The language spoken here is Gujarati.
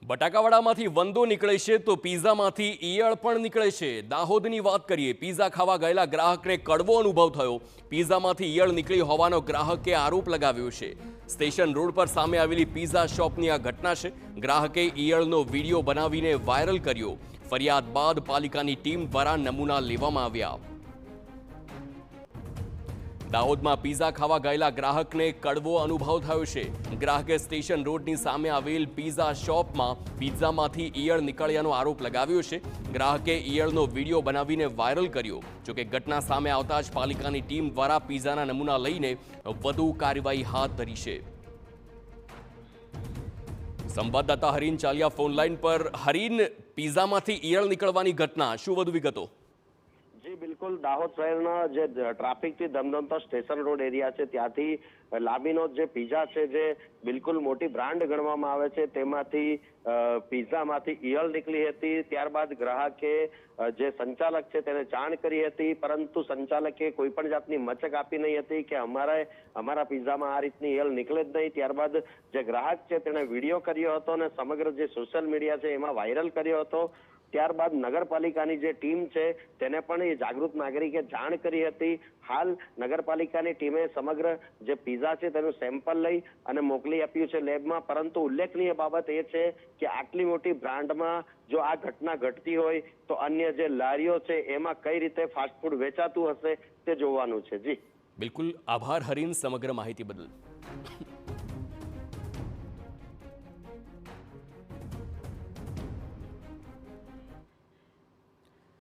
બટાકાવાડામાંથી વંદો નીકળે છે તો પીઝામાંથી ઈયળ પણ નીકળે છે। દાહોદની વાત કરીએ, પીઝા ખાવા ગયેલા ગ્રાહકને કડવો અનુભવ થયો। પીઝામાંથી ઈયળ નીકળી હોવાનો ગ્રાહકે આરોપ લગાવ્યો છે। સ્ટેશન રોડ પર સામે આવેલી પીઝા શોપની આ ઘટના છે। ગ્રાહકે ઈયળનો વિડીયો બનાવીને વાયરલ કર્યો। ફરિયાદ બાદ પાલિકાની ટીમ દ્વારા નમૂના લેવામાં આવ્યા। દાહોદમાં પીઝા ખાવા ગયેલા ગ્રાહકને કડવો અનુભવ થયો છે। ગ્રાહકે સ્ટેશન રોડની સામે આવેલ પીઝા શોપમાં પીઝામાંથી ઈયળ નીકળ્યાનો આરોપ લગાવ્યો છે। ગ્રાહકે ઈયળનો વિડીયો બનાવીને વાયરલ કર્યો। જોકે ઘટના સામે આવતા જ પાલિકાની ટીમ દ્વારા પીઝાના નમૂના લઈને વધુ કાર્યવાહી હાથ ધરી છે। સંવાદદાતા હરીન ચાલિયા ફોનલાઈન પર। હરીન, પીઝામાંથી ઈયળ નીકળવાની ઘટના, શું વધુ વિગતો? જી બિલકુલ, દાહોદ શહેરના જે ટ્રાફિકથી ધમધમતો સ્ટેશન રોડ એરિયા છે ત્યાંથી લાંબીનો જે પીઝા છે, જે બિલકુલ મોટી બ્રાન્ડ ગણવામાં આવે છે, તેમાંથી પીઝામાંથી ઈયળ નીકળી હતી। ત્યારબાદ ગ્રાહકે જે સંચાલક છે તેને જાણ કરી હતી, પરંતુ સંચાલકે કોઈ પણ જાતની મચક આપી નહીં હતી કે અમારા પીઝામાં આ રીતની ઈયળ નીકળે જ નહીં। ત્યારબાદ જે ગ્રાહક છે તેણે વિડીયો કર્યો હતો અને સમગ્ર જે સોશિયલ મીડિયા છે એમાં વાયરલ કર્યો હતો। ત્યારબાદ નગરપાલિકાની જે ટીમ છે તેને પણ એ જાગૃત નાગરિકે જાણ કરી હતી। હાલ નગરપાલિકાની ટીમે સમગ્ર જે પીઝા છે તેનું સેમ્પલ લઈ અને મોકલી આપ્યું છે લેબમાં। પરંતુ ઉલ્લેખનીય બાબત એ છે કે આટલી મોટી બ્રાન્ડમાં જો આ ઘટના ઘટતી હોય તો અન્ય જે લારીઓ છે એમાં કઈ રીતે ફાસ્ટફૂડ વેચાતું હશે તે જોવાનું છે। જી બિલકુલ, આભાર હરીન સમગ્ર માહિતી બદલ।